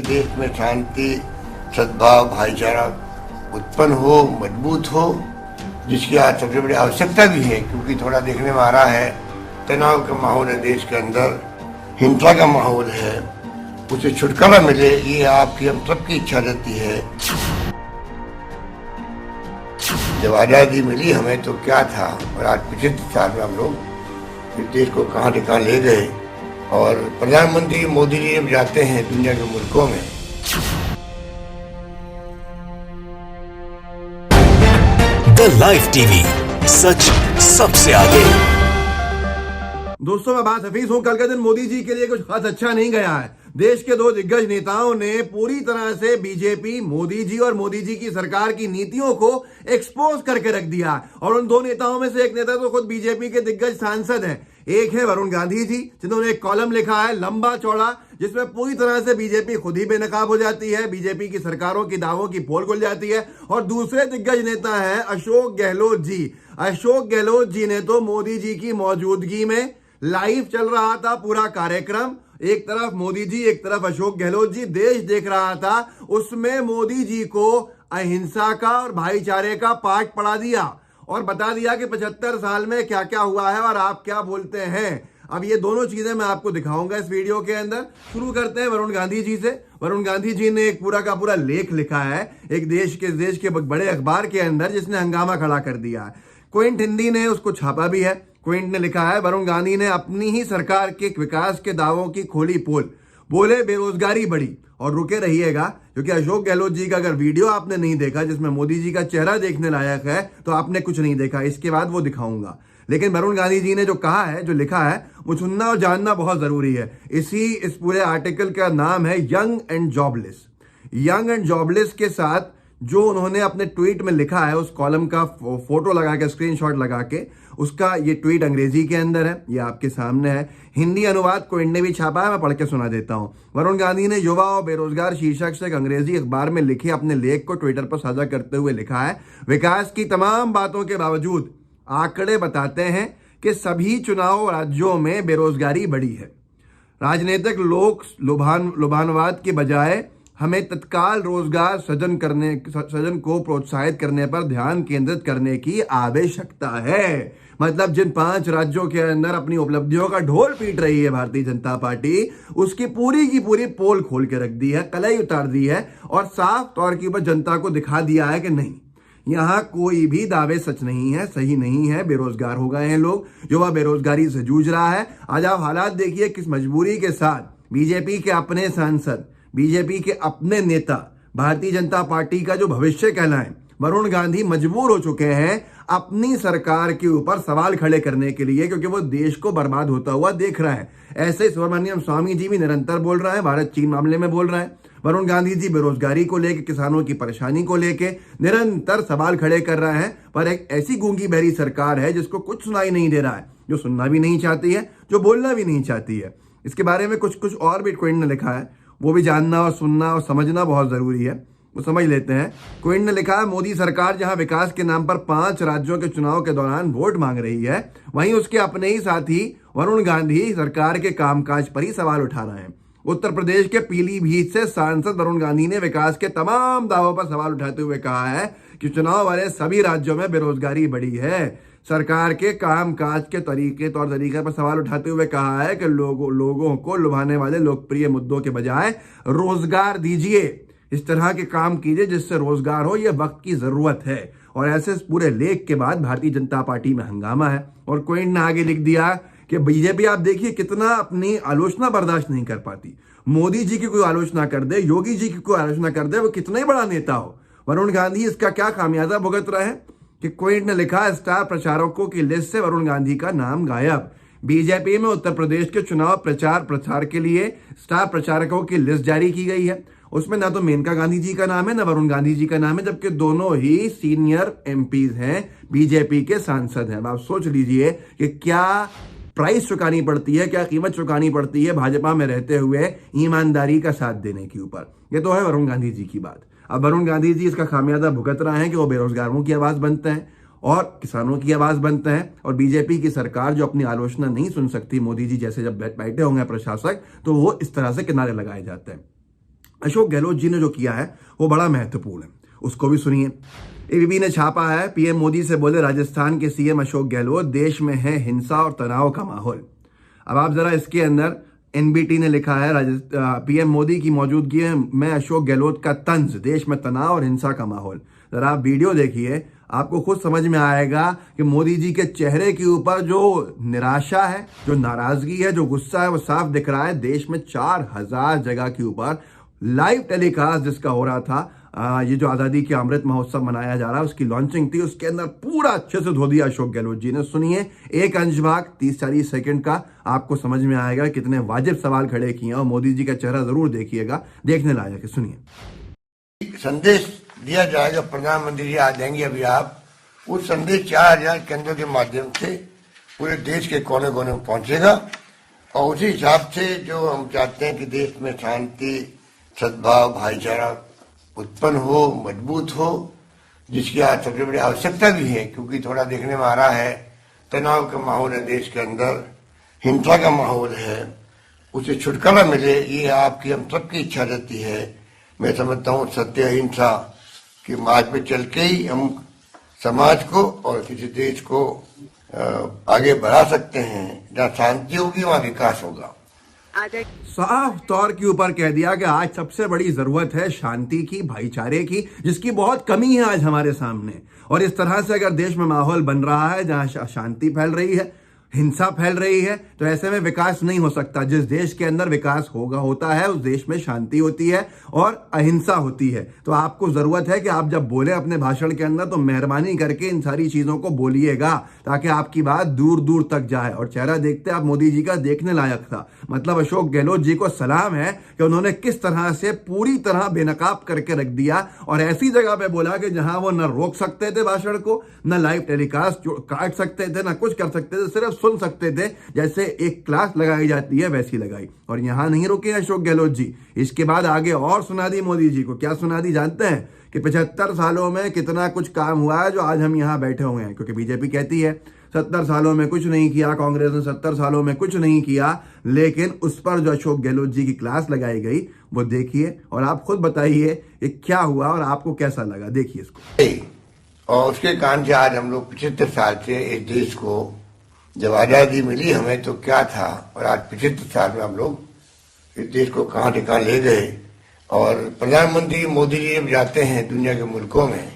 देश में शांति, सद्भाव, भाईचारा उत्पन्न हो, मजबूत हो, जिसकी आज सबसे बड़ी आवश्यकता भी है, क्योंकि थोड़ा देखने में आ रहा है तनाव का माहौल है देश के अंदर, हिंसा का माहौल है, उसे छुटकारा मिले, ये आपकी हम सबकी इच्छा रहती है। जब आज़ादी मिली हमें तो क्या था, और आज 75 साल में हम लोग इस देश को कहाँ से कहाँ ले गए। और प्रधानमंत्री मोदी जी जब जाते हैं दुनिया के मुल्कों में, द लाइव टीवी, सच सबसे आगे। दोस्तों, मैं बात हफीज हूं। कल के दिन मोदी जी के लिए कुछ खास अच्छा नहीं गया है। देश के दो दिग्गज नेताओं ने पूरी तरह से बीजेपी, मोदी जी और मोदी जी की सरकार की नीतियों को एक्सपोज करके रख दिया। और उन दो नेताओं में से एक नेता तो खुद बीजेपी के दिग्गज सांसद हैं। एक है वरुण गांधी जी, जिन्होंने एक कॉलम लिखा है लंबा चौड़ा, जिसमें पूरी तरह से बीजेपी खुद ही बेनकाब हो जाती है, बीजेपी की सरकारों की दावों की पोल खुल जाती है। और दूसरे दिग्गज नेता है अशोक गहलोत जी। अशोक गहलोत जी ने तो मोदी जी की मौजूदगी में लाइव चल रहा था पूरा कार्यक्रम, एक तरफ मोदी जी, एक तरफ अशोक गहलोत जी, देश देख रहा था। उसमें मोदी जी को अहिंसा का और भाईचारे का पाठ पढ़ा दिया और बता दिया कि 75 साल में क्या क्या हुआ है और आप क्या बोलते हैं। अब ये दोनों चीजें मैं आपको दिखाऊंगा इस वीडियो के अंदर। शुरू करते हैं वरुण गांधी जी से। वरुण गांधी जी ने एक पूरा का पूरा लेख लिखा है एक देश के बड़े अखबार के अंदर, जिसने हंगामा खड़ा कर दिया है। क्विंट हिंदी ने उसको छापा भी है। क्विंट ने लिखा है, वरुण गांधी ने अपनी ही सरकार के विकास के दावों की खोली पोल, बोले बेरोजगारी बढ़ी। और रुके रहिएगा, क्योंकि अशोक गहलोत जी का अगर वीडियो आपने नहीं देखा जिसमें मोदी जी का चेहरा देखने लायक है, तो आपने कुछ नहीं देखा। इसके बाद वो दिखाऊंगा। लेकिन वरुण गांधी जी ने जो कहा है, जो लिखा है, वो सुनना और जानना बहुत जरूरी है। इस पूरे आर्टिकल का नाम है young and jobless. Young and jobless के साथ जो उन्होंने अपने ट्वीट में लिखा है, उस कॉलम का फोटो लगा के, स्क्रीनशॉट लगा के, उसका ये ट्वीट अंग्रेजी के अंदर है, ये आपके सामने है। हिंदी अनुवाद को इनने भी छापा है, मैं पढ़ के सुना देता हूं। वरुण गांधी ने युवा और बेरोजगार शीर्षक से एक अंग्रेजी अखबार में लिखे अपने लेख को ट्विटर पर साझा करते हुए लिखा है, विकास की तमाम बातों के बावजूद आंकड़े बताते हैं कि सभी चुनाव राज्यों में बेरोजगारी बढ़ी है। राजनीतिक लोक लुभानवाद के बजाय हमें तत्काल रोजगार सृजन को प्रोत्साहित करने पर ध्यान केंद्रित करने की आवश्यकता है। मतलब जिन 5 राज्यों के अंदर अपनी उपलब्धियों का ढोल पीट रही है भारतीय जनता पार्टी, उसकी पूरी की पूरी पोल खोल के रख दी है, कलाई उतार दी है और साफ तौर के ऊपर जनता को दिखा दिया है कि नहीं, यहां कोई भी दावे सच नहीं है, सही नहीं है। बेरोजगार हो गए हैं लोग, युवा बेरोजगारी से जूझ रहा है। आज आप हालात देखिए किस मजबूरी के साथ बीजेपी के अपने सांसद, बीजेपी के अपने नेता, भारतीय जनता पार्टी का जो भविष्य कहलाएं, वरुण गांधी मजबूर हो चुके हैं अपनी सरकार के ऊपर सवाल खड़े करने के लिए, क्योंकि वो देश को बर्बाद होता हुआ देख रहा है। ऐसे सुब्रमण्यम स्वामी जी भी निरंतर बोल रहे हैं, भारत चीन मामले में बोल रहे हैं। वरुण गांधी जी बेरोजगारी को लेकर, किसानों की परेशानी को लेकर निरंतर सवाल खड़े कर रहे हैं। पर एक ऐसी गूंगी बहरी सरकार है जिसको कुछ सुनाई नहीं दे रहा है, जो सुनना भी नहीं चाहती है, जो बोलना भी नहीं चाहती है। इसके बारे में कुछ और भी क्विंट ने लिखा है, वो भी जानना और सुनना और समझना बहुत जरूरी है, वो समझ लेते हैं। क्विंट ने लिखा है, मोदी सरकार जहां विकास के नाम पर 5 राज्यों के चुनाव के दौरान वोट मांग रही है, वहीं उसके अपने ही साथी वरुण गांधी सरकार के कामकाज पर ही सवाल उठा रहे हैं। उत्तर प्रदेश के पीलीभीत से सांसद वरुण गांधी ने विकास के तमाम दावों पर सवाल उठाते हुए कहा है कि चुनाव वाले सभी राज्यों में बेरोजगारी बढ़ी है। सरकार के कामकाज के तौर तरीके पर सवाल उठाते हुए कहा है कि लोगों को लुभाने वाले लोकप्रिय मुद्दों के बजाय रोजगार दीजिए, इस तरह के काम कीजिए जिससे रोजगार हो, यह वक्त की जरूरत है। और ऐसे पूरे लेख के बाद भारतीय जनता पार्टी में हंगामा है। और क्विंट ने आगे लिख दिया कि बीजेपी आप देखिए कितना अपनी आलोचना बर्दाश्त नहीं कर पाती। मोदी जी की कोई आलोचना कर दे, योगी जी की कोई आलोचना कर दे, वो कितना ही बड़ा नेता हो, वरुण गांधी इसका क्या खामियाजा भुगत रहे हैं। कि क्विंट ने लिखा, स्टार प्रचारकों की लिस्ट से वरुण गांधी का नाम गायब। बीजेपी में उत्तर प्रदेश के चुनाव प्रचार के लिए स्टार प्रचारकों की लिस्ट जारी की गई है। उसमें ना तो मेनका गांधी जी का नाम है, ना वरुण गांधी जी का नाम है, जबकि दोनों ही सीनियर एमपीज हैं, बीजेपी के सांसद हैं। आप सोच लीजिए कि क्या प्राइस चुकानी पड़ती है, क्या कीमत चुकानी पड़ती है भाजपा में रहते हुए ईमानदारी का साथ देने के ऊपर। ये तो है वरुण गांधी जी की बात। अब वरुण गांधी जी इसका खामियाजा भुगत रहे हैं कि वो बेरोजगारों की आवाज बनते हैं और किसानों की आवाज बनते हैं। और बीजेपी की सरकार जो अपनी आलोचना नहीं सुन सकती, मोदी जी जैसे जब बैठे होंगे प्रशासक, तो वो इस तरह से किनारे लगाए जाते हैं। अशोक गहलोत जी ने जो किया है वो बड़ा महत्वपूर्ण है, उसको भी सुनिए। एबीपी ने छापा है, पीएम मोदी से बोले राजस्थान के सीएम अशोक गहलोत, देश में है हिंसा और तनाव का माहौल। अब आप जरा इसके अंदर एनबीटी ने लिखा है, पीएम मोदी की मौजूदगी में अशोक गहलोत का तंज, देश में तनाव और हिंसा का माहौल। जरा आप वीडियो देखिए, आपको खुद समझ में आएगा कि मोदी जी के चेहरे के ऊपर जो निराशा है, जो नाराजगी है, जो गुस्सा है, वो साफ दिख रहा है। देश में 4000 जगह के ऊपर लाइव टेलीकास्ट जिसका हो रहा था, ये जो आजादी के अमृत महोत्सव मनाया जा रहा है उसकी लॉन्चिंग थी, उसके अंदर पूरा अच्छे से धो दिया अशोक गहलोत जी ने। सुनिए, एक अंश भाग 30-40 सेकंड का, आपको समझ में आएगा कितने वाजिब सवाल खड़े किए और मोदी जी का चेहरा जरूर देखिएगा, देखने लायक है। सुनिए। संदेश दिया जाएगा, प्रधानमंत्री जी आ जाएंगे अभी, आप उस संदेश 4000 केंद्रों के माध्यम से पूरे देश के कोने कोने में पहुंचेगा और उसी हिसाब से जो हम चाहते हैं कि देश में शांति, सद्भाव, भाईचारा उत्पन्न हो, मजबूत हो, जिसकी आज सबसे बड़ी आवश्यकता भी है, क्योंकि थोड़ा देखने में आ रहा है तनाव का माहौल है देश के अंदर, हिंसा का माहौल है, उसे छुटकारा मिले, ये आपकी हम सबकी इच्छा रहती है। मैं समझता हूँ सत्य अहिंसा के मार्ग पे चल के ही हम समाज को और किसी देश को आगे बढ़ा सकते हैं। जहाँ शांति होगी वहाँ विकास होगा। साफ तौर के ऊपर कह दिया कि आज सबसे बड़ी जरूरत है शांति की, भाईचारे की, जिसकी बहुत कमी है आज हमारे सामने। और इस तरह से अगर देश में माहौल बन रहा है जहां शांति फैल रही है, हिंसा फैल रही है, तो ऐसे में विकास नहीं हो सकता। जिस देश के अंदर विकास होता है उस देश में शांति होती है और अहिंसा होती है। तो आपको जरूरत है कि आप जब बोले अपने भाषण के अंदर तो मेहरबानी करके इन सारी चीजों को बोलिएगा, ताकि आपकी बात दूर दूर तक जाए। और चेहरा देखते आप मोदी जी का देखने लायक था। मतलब अशोक गहलोत जी को सलाम है कि उन्होंने किस तरह से पूरी तरह बेनकाब करके रख दिया और ऐसी जगह पे बोला कि जहां वो न रोक सकते थे भाषण को, न लाइव टेलीकास्ट काट सकते थे, न कुछ कर सकते थे, सिर्फ सुन सकते थे। जैसे एक क्लास लगाई जाती है वैसी लगाई। और यहां नहीं रुके अशोक गहलोत जी, इसके बाद आगे और सुना दी मोदी जी को। क्या सुना दी जानते हैं? कि 75 सालों में कितना कुछ काम हुआ है जो आज हम यहां बैठे हुए हैं। क्योंकि बीजेपी कहती है 70 सालों में कुछ नहीं किया, कांग्रेस ने 70 सालों में कुछ नहीं किया, लेकिन उस पर जो अशोक गहलोत जी की क्लास लगाई गई वो देखिए और आप खुद बताइए कि क्या हुआ और आपको कैसा लगा। देखिए इसको। और उसके कारण से आज हम लोग 75 साल से इस देश को, जब आजादी मिली हमें तो क्या था, और आज 75 साल में हम लोग इस देश को कहां से कहां ले गए। और प्रधानमंत्री मोदी जी जब जाते हैं दुनिया के मुल्कों में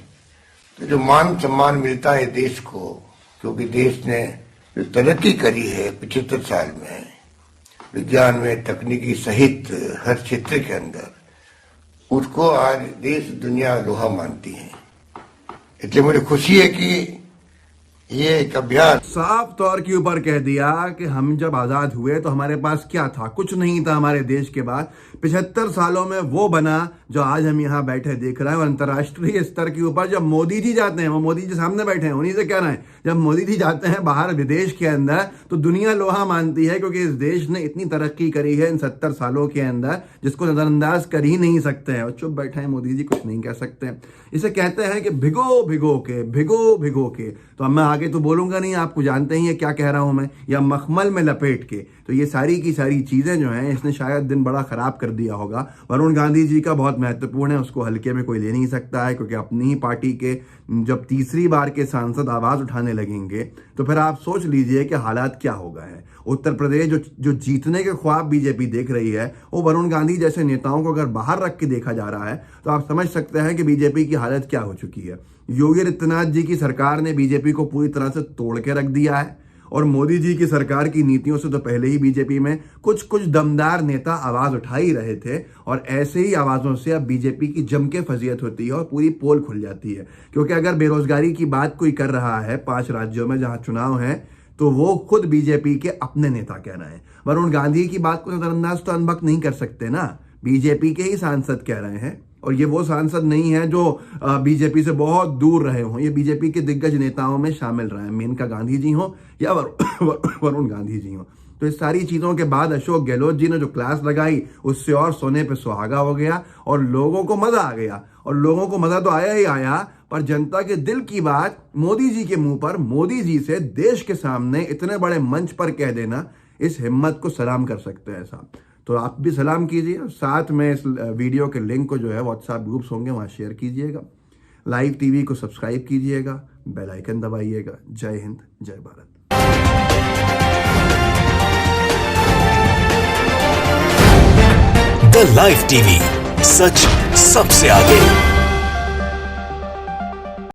तो जो मान सम्मान मिलता है देश को, क्योंकि देश ने जो तरक्की करी है 75 साल में, विज्ञान में, तकनीकी सहित हर क्षेत्र के अंदर, उसको आज देश दुनिया लोहा मानती है। इसलिए मुझे खुशी है कि ये एक अभियान साफ तौर के ऊपर कह दिया कि हम जब आजाद हुए तो हमारे पास क्या था, कुछ नहीं था हमारे देश के बाद। 75 सालों में वो बना जो आज हम यहाँ बैठे देख रहे हैं। और अंतर्राष्ट्रीय स्तर के ऊपर जब मोदी जी जाते हैं, वो मोदी जी सामने बैठे हैं, उन्हीं से कह रहे हैं, जब मोदी जी जाते हैं बाहर विदेश के अंदर तो दुनिया लोहा मानती है, क्योंकि इस देश ने इतनी तरक्की करी है इन 70 सालों के अंदर जिसको नजरअंदाज कर ही नहीं सकते हैं। और चुप बैठे हैं मोदी जी, कुछ नहीं कह सकते। इसे कहते हैं कि भिगो भिगो के, भिगो भिगो के। तो अब मैं आगे तो बोलूंगा नहीं, आपको जानते ही है क्या कह रहा हूं मैं, या मखमल में लपेट के। तो ये सारी की सारी चीजें जो हैं, इसने शायद दिन बड़ा खराब कर दिया होगा। वरुण गांधी जी का बहुत महत्वपूर्ण है, उसको हल्के में कोई ले नहीं सकता है, क्योंकि अपनी ही पार्टी के जब तीसरी बार के सांसद आवाज उठाने लगेंगे तो फिर आप सोच लीजिए कि हालात क्या होगा है। उत्तर प्रदेश जो जीतने के ख्वाब बीजेपी देख रही है, वो वरुण गांधी जैसे नेताओं को अगर बाहर रख के देखा जा रहा है तो आप समझ सकते हैं कि बीजेपी की हालत क्या हो चुकी है। योगी आदित्यनाथ जी की सरकार ने बीजेपी को पूरी तरह से तोड़ के रख दिया है। और मोदी जी की सरकार की नीतियों से तो पहले ही बीजेपी में कुछ दमदार नेता आवाज उठा ही रहे थे। और ऐसे ही आवाजों से अब बीजेपी की जम के फजीयत होती है और पूरी पोल खुल जाती है। क्योंकि अगर बेरोजगारी की बात कोई कर रहा है 5 राज्यों में जहां चुनाव है, तो वो खुद बीजेपी के अपने नेता कह रहे हैं। वरुण गांधी की बात को नजरअंदाज तो अनबक नहीं कर सकते ना, बीजेपी के ही सांसद कह रहे हैं। और ये वो सांसद नहीं है जो बीजेपी से बहुत दूर रहे हों, ये बीजेपी के दिग्गज नेताओं में शामिल रहे हैं, मेनका गांधी जी हो या वरुण गांधी जी हो। तो इस सारी चीजों के बाद अशोक गहलोत जी ने जो क्लास लगाई, उससे और सोने पे सुहागा हो गया और लोगों को मजा आ गया। और लोगों को मजा तो आया ही आया, पर जनता के दिल की बात मोदी जी के मुंह पर, मोदी जी से देश के सामने इतने बड़े मंच पर कह देना, इस हिम्मत को सलाम कर सकते हैं साहब। तो आप भी सलाम कीजिए, साथ में इस वीडियो के लिंक को जो है व्हाट्सएप ग्रुप्स होंगे वहां शेयर कीजिएगा, लाइव टीवी को सब्सक्राइब कीजिएगा, बेल आइकन दबाइएगा। जय हिंद, जय भारत। द लाइव टीवी, सच सबसे आगे।